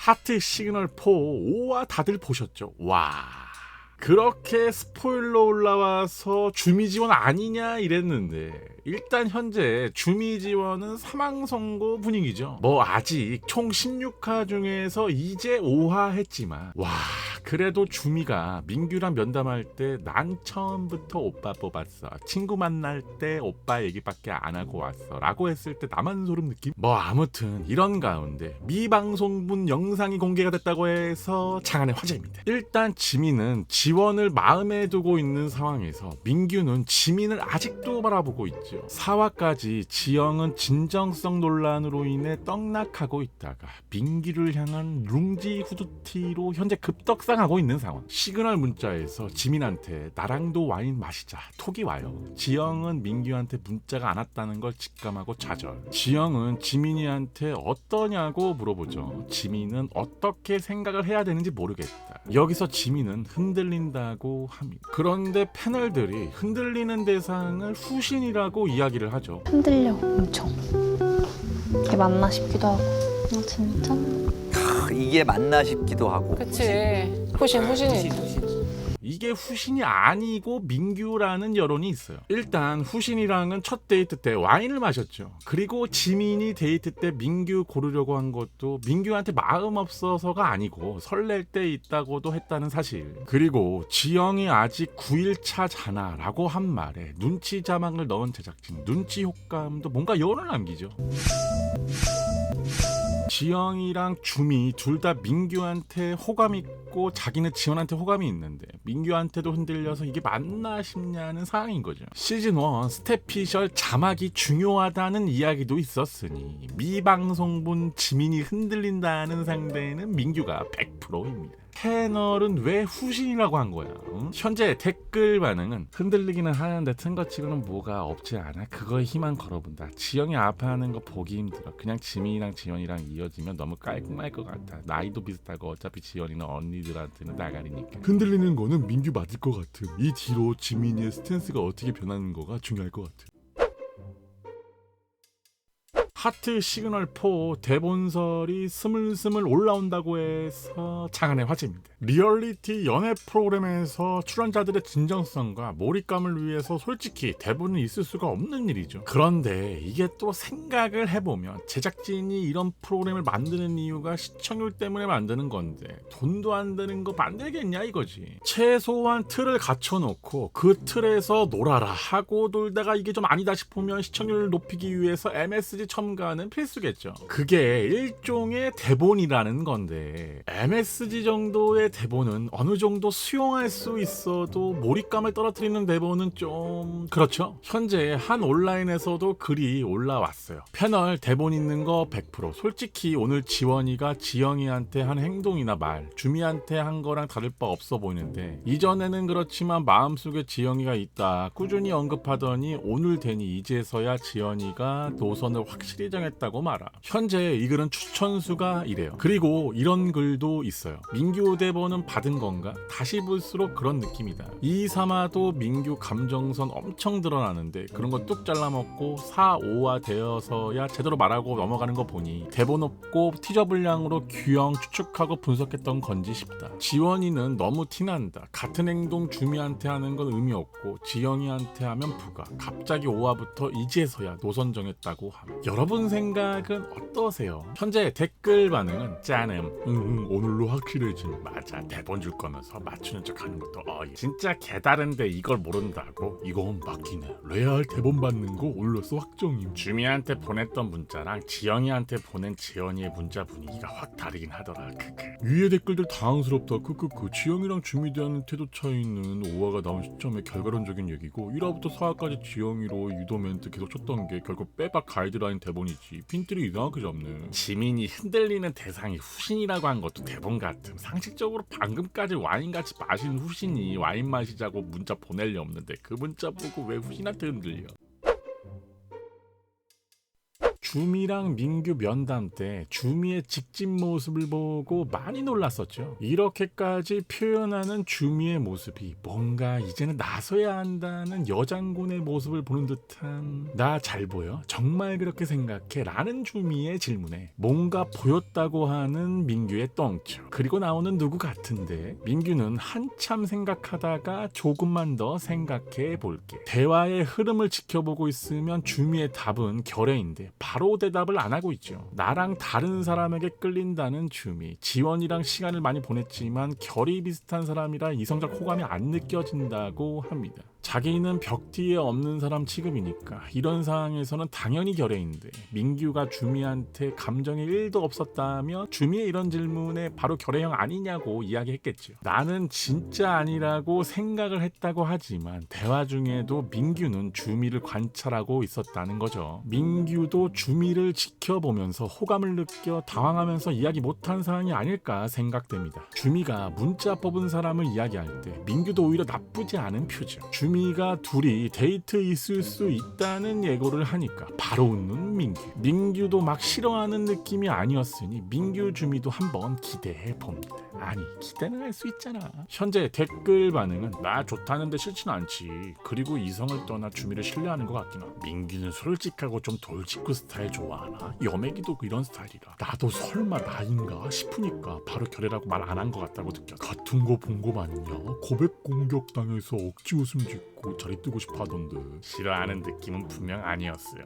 하트 시그널 4 5화 다들 보셨죠? 와, 그렇게 스포일러 올라와서 주미 지원 아니냐 이랬는데 일단 현재 주미 지원은 사망 선고 분위기죠. 뭐 아직 총 16화 중에서 이제 5화 했지만 와, 그래도 주미가 민규랑 면담할 때 난 처음부터 오빠 뽑았어, 친구 만날 때 오빠 얘기밖에 안 하고 왔어 라고 했을 때 나만 소름 느낌? 뭐 아무튼 이런 가운데 미방송분 영상이 공개가 됐다고 해서 장안의 화제입니다. 일단 지민은 지원을 마음에 두고 있는 상황에서 민규는 지민을 아직도 바라보고 있죠. 4화까지 지영은 진정성 논란으로 인해 떡락하고 있다가 민규를 향한 룽지 후드티로 현재 급떡상하고 있는 상황. 시그널 문자에서 지민한테 나랑도 와인 마시자 톡이 와요. 지영은 민규한테 문자가 안 왔다는 걸 직감하고 좌절. 지영은 지민이한테 어떠냐고 물어보죠. 지민은 어떻게 생각을 해야 되는지 모르겠다. 여기서 지민은 흔들린다고 합니다. 그런데 패널들이 흔들리는 대상을 후신이라고 이야기를 하죠. 흔들려 엄청. 이게 맞나 싶기도 하고. 진짜? 이게 맞나 싶기도 하고. 그치. 후신이. 이게 후신이 아니고 민규라는 여론이 있어요. 일단 후신이랑은 첫 데이트 때 와인을 마셨죠. 그리고 지민이 데이트 때 민규 고르려고 한 것도 민규한테 마음 없어서가 아니고 설렐 때 있다고도 했다는 사실. 그리고 지영이 아직 9일차잖아 라고 한 말에 눈치 자막을 넣은 제작진, 눈치 효과음도 뭔가 여론을 남기죠. 지영이랑 주미 둘 다 민규한테 호감 있고 자기는 지원한테 호감이 있는데 민규한테도 흔들려서 이게 맞나 싶냐는 상황인 거죠. 시즌 1 스태피셜 자막이 중요하다는 이야기도 있었으니 미방송분 지민이 흔들린다는 상대는 민규가 100%입니다. 패널은 왜 후신이라고 한 거야? 응? 현재 댓글 반응은 흔들리기는 하는데 튼 거 치고는 뭐가 없지 않아? 그거에 힘만 걸어본다. 지영이 아파하는 거 보기 힘들어. 그냥 지민이랑 지연이랑 이어지면 너무 깔끔할 것 같아. 나이도 비슷하고 어차피 지연이는 언니들한테는 나가리니까. 흔들리는 거는 민규 맞을 것 같음. 이 뒤로 지민이의 스탠스가 어떻게 변하는 거가 중요할 것 같아. 하트 시그널 4 대본설이 스물스물 올라온다고 해서 장안의 화제입니다. 리얼리티 연애 프로그램에서 출연자들의 진정성과 몰입감을 위해서 솔직히 대본은 있을 수가 없는 일이죠. 그런데 이게 또 생각을 해보면 제작진이 이런 프로그램을 만드는 이유가 시청률 때문에 만드는 건데 돈도 안 드는 거 만들겠냐 이거지. 최소한 틀을 갖춰놓고 그 틀에서 놀아라 하고 놀다가 이게 좀 아니다 싶으면 시청률을 높이기 위해서 MSG 첨가는 필수겠죠. 그게 일종의 대본이라는 건데 MSG 정도의 대본은 어느 정도 수용할 수 있어도 몰입감을 떨어뜨리는 대본은 좀 그렇죠. 현재 한 온라인에서도 글이 올라왔어요. 패널 대본 있는 거 100%. 솔직히 오늘 지원이가 지영이한테 한 행동이나 말 주미한테 한 거랑 다를 바 없어 보이는데 이전에는 그렇지만 마음속에 지영이가 있다 꾸준히 언급하더니 오늘 되니 이제서야 지연이가 노선을 확실히 정했다고 말하. 현재 이 글은 추천수가 이래요. 그리고 이런 글도 있어요. 민규 대본은 받은 건가? 다시 볼수록 그런 느낌이다. 2, 3화도 민규 감정선 엄청 드러나는데 그런 거 뚝 잘라먹고 4, 5화 되어서야 제대로 말하고 넘어가는 거 보니 대본 없고 티저 분량으로 규형 추측하고 분석했던 건지 싶다. 지원이는 너무 티난다. 같은 행동 주미한테 하는 건 의미 없고 지영이한테 하면 부가. 갑자기 5화부터 이제서야 노선 정했다고 함. 여러분 생각은 어떠세요? 현재 댓글 반응은 짠음 오늘로 확실해진. 맞아, 대본 줄 거면서 맞추는 척 하는 것도 진짜 개다른데 이걸 모른다고? 이건 막히네. 레알 대본 받는 거 올렸어 확정임. 주미한테 보냈던 문자랑 지영이한테 보낸 지연이의 문자 분위기가 확 다르긴 하더라. 위에 댓글들 당황스럽다. 지영이랑 주미 대한 태도 차이는 5화가 나온 시점의 결과론적인 얘기고 1화부터 4화까지 지영이로 유도 멘트 계속 쳤던 게 결국 빼박 가이드라인 대본이지. 핀트를 이상하게 잡네. 지민이 흔들리는 대상이 후신이라고 한 것도 대본 같음. 상식적으로 방금까지 와인같이 마신 후신이 와인 마시자고 문자 보낼 리 없는데 그 문자 보고 왜 후신한테 흔들려? 주미랑 민규 면담 때 주미의 직진 모습을 보고 많이 놀랐었죠. 이렇게까지 표현하는 주미의 모습이 뭔가 이제는 나서야 한다는 여장군의 모습을 보는 듯한 나 잘 보여? 정말 그렇게 생각해? 라는 주미의 질문에 뭔가 보였다고 하는 민규의 똥쳐. 그리고 나오는 누구 같은데 민규는 한참 생각하다가 조금만 더 생각해 볼게. 대화의 흐름을 지켜보고 있으면 주미의 답은 결애인데 바로 대답을 안 하고 있죠. 나랑 다른 사람에게 끌린다는 주미. 지원이랑 시간을 많이 보냈지만 결이 비슷한 사람이라 이성적 호감이 안 느껴진다고 합니다. 자기는 벽 뒤에 없는 사람 취급이니까 이런 상황에서는 당연히 결애인데 민규가 주미한테 감정이 1도 없었다며 주미의 이런 질문에 바로 결애형 아니냐고 이야기했겠죠. 나는 진짜 아니라고 생각을 했다고 하지만 대화 중에도 민규는 주미를 관찰하고 있었다는 거죠. 민규도 주미를 지켜보면서 호감을 느껴 당황하면서 이야기 못한 상황이 아닐까 생각됩니다. 주미가 문자 뽑은 사람을 이야기할 때 민규도 오히려 나쁘지 않은 표정. 주미가 둘이 데이트 있을 수 있다는 예고를 하니까 바로 웃는 민규. 민규도 막 싫어하는 느낌이 아니었으니 민규 주미도 한번 기대해 봅니다. 아니 기대는 할 수 있잖아. 현재 댓글 반응은 나 좋다는데 싫진 않지. 그리고 이성을 떠나 주미를 신뢰하는 것 같긴 하고 민규는 솔직하고 좀 돌직구 스타일 좋아하나? 여매기도 이런 스타일이라 나도 설마 나인가 싶으니까 바로 결애라고 말 안 한 것 같다고 느꼈어. 같은 거 본 거 맞냐? 고백 공격 당해서 억지 웃음 짓고 자리 뜨고 싶어 하던데 싫어하는 느낌은 분명 아니었어요.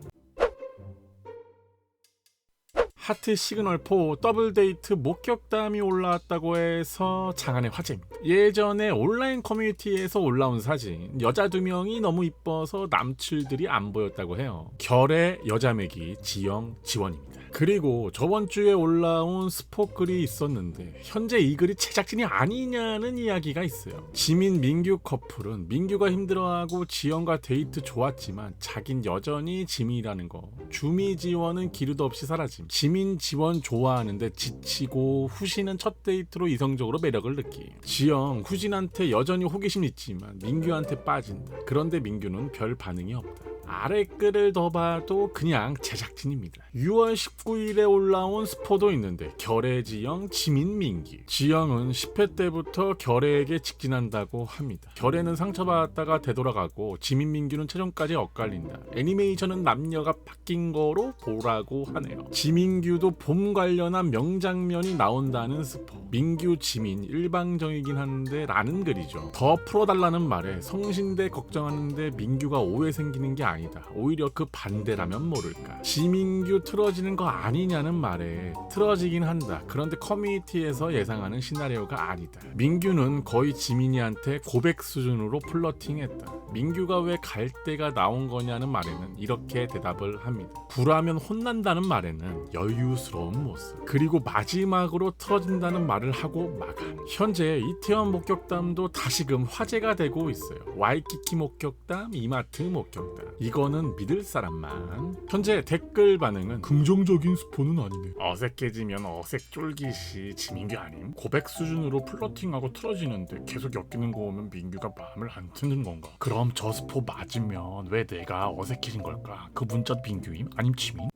하트 시그널 4 더블 데이트 목격담이 올라왔다고 해서 장안의 화제입니다. 예전에 온라인 커뮤니티에서 올라온 사진, 여자 2명이 너무 이뻐서 남칠들이 안 보였다고 해요. 결의 여자매기 지영, 지원입니다. 그리고 저번 주에 올라온 스포 글이 있었는데 현재 이 글이 제작진이 아니냐는 이야기가 있어요. 지민 민규 커플은 민규가 힘들어하고 지연과 데이트 좋았지만 자긴 여전히 지민이라는 거. 주미 지원은 기류도 없이 사라짐. 지민 지원 좋아하는데 지치고 후신은 첫 데이트로 이성적으로 매력을 느끼. 지영 후진한테 여전히 호기심 있지만 민규한테 빠진다. 그런데 민규는 별 반응이 없다. 아래 글을 더 봐도 그냥 제작진입니다. 6월 19일에 올라온 스포도 있는데 결애지영, 지민, 민기. 지영은 10회 때부터 결애에게 직진한다고 합니다. 결애는 상처받았다가 되돌아가고 지민, 민규는 최종까지 엇갈린다. 애니메이션은 남녀가 바뀐 거로 보라고 하네요. 지민규도 봄 관련한 명장면이 나온다는 스포. 민규, 지민 일방적이긴 한데 라는 글이죠. 더 풀어달라는 말에 성신대 걱정하는데 민규가 오해 생기는 게 아니다. 오히려 그 반대라면 모를까. 지민규 틀어지는 거 아니냐는 말에 틀어지긴 한다. 그런데 커뮤니티에서 예상하는 시나리오가 아니다. 민규는 거의 지민이한테 고백 수준으로 플러팅했다. 민규가 왜 갈 때가 나온 거냐는 말에는 이렇게 대답을 합니다. 불하면 혼난다는 말에는 여유스러운 모습. 그리고 마지막으로 틀어진다는 말을 하고 마감. 현재 이태원 목격담도 다시금 화제가 되고 있어요. 와이키키 목격담, 이마트 목격담. 이거는 믿을 사람만. 현재 댓글 반응은 긍정적인 스포는 아니네. 어색해지면 어색 쫄깃이 지민규 아님? 고백 수준으로 플러팅하고 틀어지는데 계속 엮이는 거 보면 민규가 마음을 안 트는 건가? 그럼 저 스포 맞으면 왜 내가 어색해진 걸까? 그 문자 민규임? 아님 지민?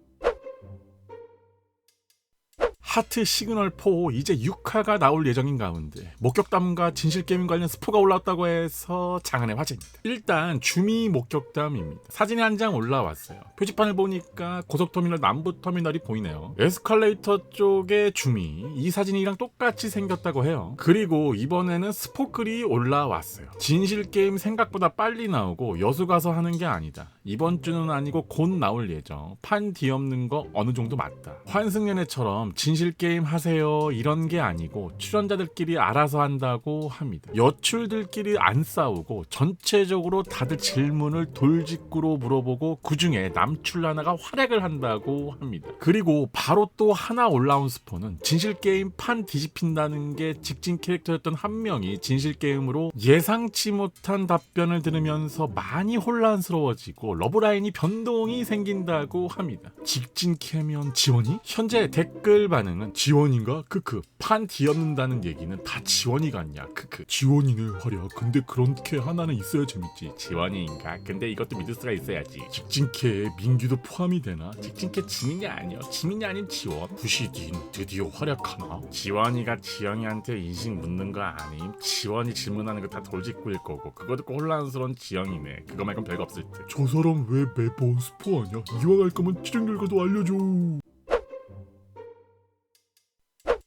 하트 시그널 4 이제 6화가 나올 예정인 가운데 목격담과 진실게임 관련 스포가 올라왔다고 해서 장안의 화제입니다. 일단 주미 목격담입니다. 사진이 한 장 올라왔어요. 표지판을 보니까 고속터미널 남부터미널이 보이네요. 에스컬레이터 쪽에 주미, 이 사진이랑 똑같이 생겼다고 해요. 그리고 이번에는 스포 글이 올라왔어요. 진실게임 생각보다 빨리 나오고 여수 가서 하는 게 아니다. 이번 주는 아니고 곧 나올 예정. 판 뒤엎는 거 어느 정도 맞다. 환승연애처럼 진실게임 하세요 이런 게 아니고 출연자들끼리 알아서 한다고 합니다. 여출들끼리 안 싸우고 전체적으로 다들 질문을 돌직구로 물어보고 그중에 남출 하나가 활약을 한다고 합니다. 그리고 바로 또 하나 올라온 스포는 진실게임 판 뒤집힌다는 게 직진 캐릭터였던 한 명이 진실게임으로 예상치 못한 답변을 들으면서 많이 혼란스러워지고 러브라인이 변동이 생긴다고 합니다. 직진 캐면 지원이? 현재 댓글 반응 반응은 지원인가? 크크. 판 뒤엎는다는 얘기는 다 지원이 같냐? 크크. 지원이네 활약. 근데 그렇게 하나는 있어야 재밌지. 지원이인가? 근데 이것도 믿을 수가 있어야지. 직진캐에 민규도 포함이 되나? 직진캐 지민이 아니야. 지민이 아닌 지원. 부시딘 드디어 활약하나? 지원이가 지영이한테 인식 묻는 거 아님? 지원이 질문하는 거 다 돌직구일 거고 그거 듣고 혼란스러운 지영이네. 그거 말곤 별거 없을 듯. 저 사람 왜 매번 스포하냐? 이왕 할 거면 치정 결과도 알려줘.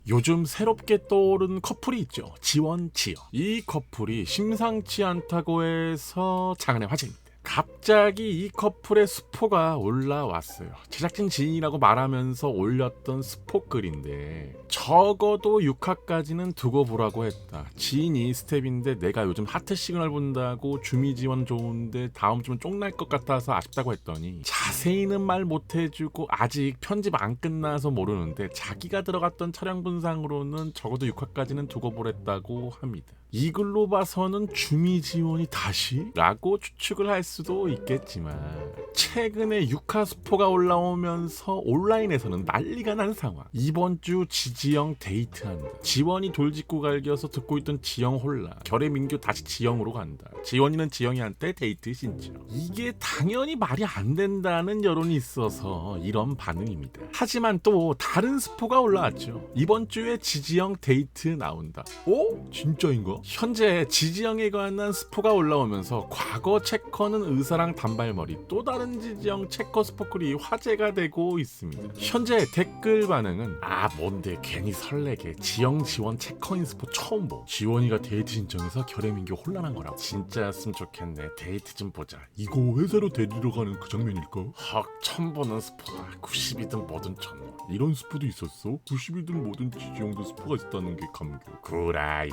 요즘 새롭게 떠오른 커플이 있죠. 지원, 지영. 이 커플이 심상치 않다고 해서 장안의 화제입니다. 갑자기 이 커플의 스포가 올라왔어요. 제작진 지인이라고 말하면서 올렸던 스포 글인데 적어도 6화까지는 두고 보라고 했다. 지인이 스텝인데 내가 요즘 하트 시그널 본다고 주미 지원 좋은데 다음 주면 쫑날 것 같아서 아쉽다고 했더니 자세히는 말 못해주고 아직 편집 안 끝나서 모르는데 자기가 들어갔던 촬영 분상으로는 적어도 6화까지는 두고 보랬다고 합니다. 이 글로 봐서는 주미 지원이 다시? 라고 추측을 할 수도 있겠지만 최근에 6화 스포가 올라오면서 온라인에서는 난리가 난 상황. 이번 주 지지영 데이트한다. 지원이 돌직구 갈겨서 듣고 있던 지영 혼라. 결의 민규 다시 지영으로 간다. 지원이는 지영이한테 데이트 신청. 이게 당연히 말이 안 된다는 여론이 있어서 이런 반응입니다. 하지만 또 다른 스포가 올라왔죠. 이번 주에 지지영 데이트 나온다. 오? 진짜인가? 현재 지지영에 관한 스포가 올라오면서 과거 체커는 의사랑 단발머리 또 다른 지지영 체커 스포클이 화제가 되고 있습니다. 현재 댓글 반응은 뭔데 괜히 설레게 지영 지원 체커인 스포 처음 보. 지원이가 데이트 신청해서 결의민규 혼란한 거라고. 진짜였으면 좋겠네. 데이트 좀 보자. 이거 회사로 데리러 가는 그 장면일까? 헉 처음 보는 스포다. 90이든 뭐든 쳤노. 이런 스포도 있었어? 90이든 뭐든 지지영도 스포가 있다는 게 감격. 구라이.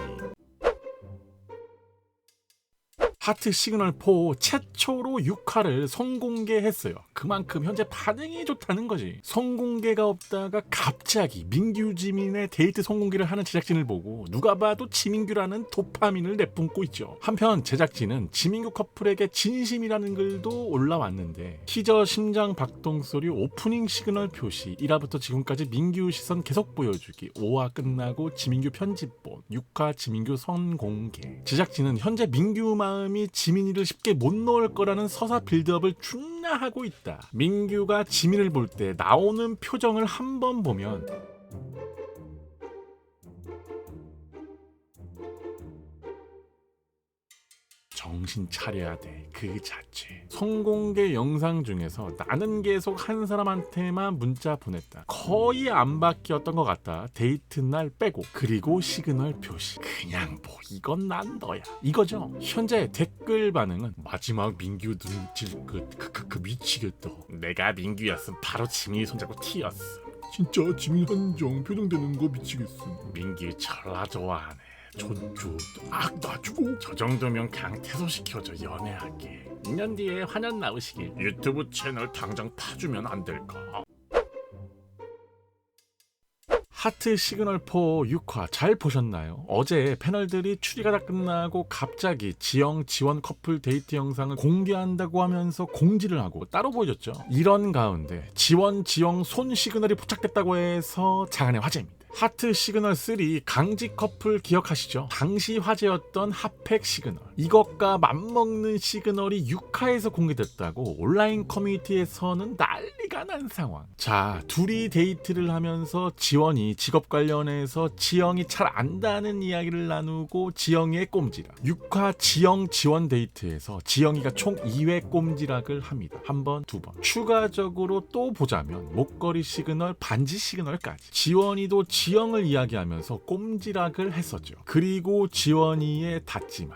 하트 시그널 4 최초로 6화를 선공개했어요. 그만큼 현재 반응이 좋다는 거지. 선공개가 없다가 갑자기 민규 지민의 데이트 선공개를 하는 제작진을 보고 누가 봐도 지민규라는 도파민을 내뿜고 있죠. 한편 제작진은 지민규 커플에게 진심이라는 글도 올라왔는데 티저 심장 박동 소리 오프닝 시그널 표시 1화부터 지금까지 민규 시선 계속 보여주기 5화 끝나고 지민규 편집본 6화 지민규 선공개. 제작진은 현재 민규 마음이 지민이를 쉽게 못 넣을 거라는 서사 빌드업을 존나 하고 있다. 민규가 지민을 볼 때 나오는 표정을 한번 보면 정신 차려야 돼. 그 자체. 선공개 영상 중에서 나는 계속 한 사람한테만 문자 보냈다. 거의 안 바뀌었던 것 같다. 데이트 날 빼고. 그리고 시그널 표시. 그냥 뭐 이건 난 너야. 이거죠. 현재 댓글 반응은 마지막 민규 눈질 끝. 미치겠다. 내가 민규였음 바로 지민이 손잡고 튀었어. 진짜 지민 한정 표정되는 거 미치겠음. 민규 졸라 좋아하네. 좋죠. 놔주고 저 정도면 그냥 퇴소시켜줘. 연애하게. 2년 뒤에 환연 나오시길. 유튜브 채널 당장 파주면 안 될까? 하트 시그널 4 6화 잘 보셨나요? 어제 패널들이 추리가 다 끝나고 갑자기 지영 지원 커플 데이트 영상을 공개한다고 하면서 공지를 하고 따로 보여줬죠. 이런 가운데 지원 지영 손 시그널이 포착됐다고 해서 장안의 화제입니다. 하트 시그널 3 강직 커플 기억하시죠? 당시 화제였던 핫팩 시그널. 이것과 맞먹는 시그널이 6화에서 공개됐다고 온라인 커뮤니티에서는 난리가 난 상황. 자, 둘이 데이트를 하면서 지원이 직업 관련해서 지영이 잘 안다는 이야기를 나누고 지영이의 꼼지락. 6화 지영 지원 데이트에서 지영이가 총 2회 꼼지락을 합니다. 한 번, 두 번. 추가적으로 또 보자면 목걸이 시그널, 반지 시그널까지. 지원이도 지영을 이야기하면서 꼼지락을 했었죠. 그리고 지원이의 닫지마.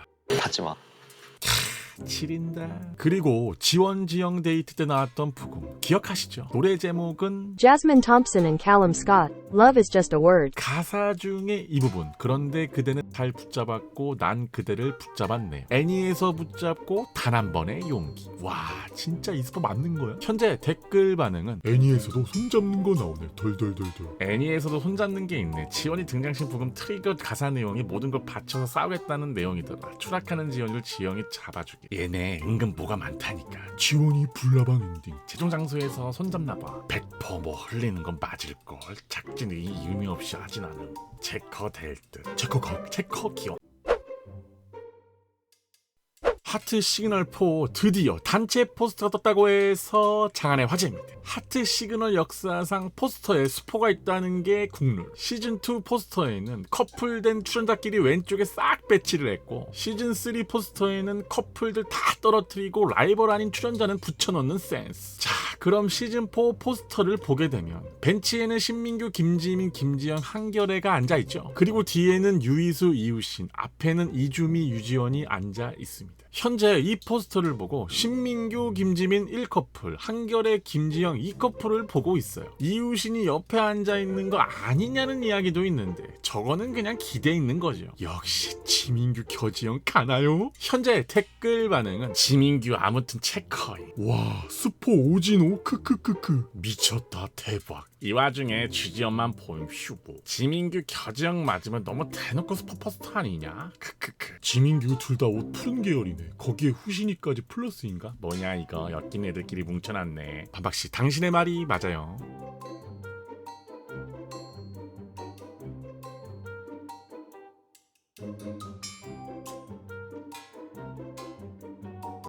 지린다. 그리고 지원 지영 데이트 때 나왔던 부금 기억하시죠? 노래 제목은 Jasmine Thompson and Callum Scott. Love is just a word. 가사 중에 이 부분. 그런데 그대는 잘 붙잡았고 난 그대를 붙잡았네. 애니에서 붙잡고 단 한 번의 용기. 와 진짜 이 스포 맞는 거야? 현재 댓글 반응은 애니에서도 손잡는 거 나오네. 덜덜덜덜. 애니에서도 손잡는 게 있네. 지원이 등장신 부금 트리거 가사 내용이 모든 걸 바쳐서 싸우겠다는 내용이더라. 추락하는 지원이를 지영이 잡아주기. 얘네 은근 뭐가 많다니까. 지원이 불나방 엔딩. 최종 장소에서 손잡나봐. 100% 뭐 흘리는 건 맞을걸. 작전 사진이 의미 없이 하진 않음. 체커 될 듯. 체커 기억. 하트 시그널 4 드디어 단체 포스터가 떴다고 해서 장안의 화제입니다. 하트 시그널 역사상 포스터에 스포가 있다는 게 국룰. 시즌2 포스터에는 커플된 출연자끼리 왼쪽에 싹 배치를 했고, 시즌3 포스터에는 커플들 다 떨어뜨리고 라이벌 아닌 출연자는 붙여넣는 센스. 자, 그럼 시즌4 포스터를 보게 되면 벤치에는 신민규, 김지민, 김지영, 한결애가 앉아있죠. 그리고 뒤에는 유이수, 이우신, 앞에는 이주미, 유지원이 앉아 있습니다. 현재 이 포스터를 보고 신민규, 김지민 1커플, 한결애, 김지영 2커플을 보고 있어요. 이우신이 옆에 앉아있는 거 아니냐는 이야기도 있는데 저거는 그냥 기대 있는 거죠. 역시 지민규, 겨지영 가나요? 현재 댓글 반응은 지민규 아무튼 체커이. 와, 스포 오진호 크크크크. 미쳤다 대박. 이 와중에 주지연만 보임 휴보. 지민규, 겨지영 맞으면 너무 대놓고 스포 포스터 아니냐? 크크크. 지민규 둘 다 옷 푸른 계열이네. 거기에 후신이까지 플러스인가? 뭐냐 이거, 엮인 애들끼리 뭉쳐놨네. 반박씨, 당신의 말이 맞아요.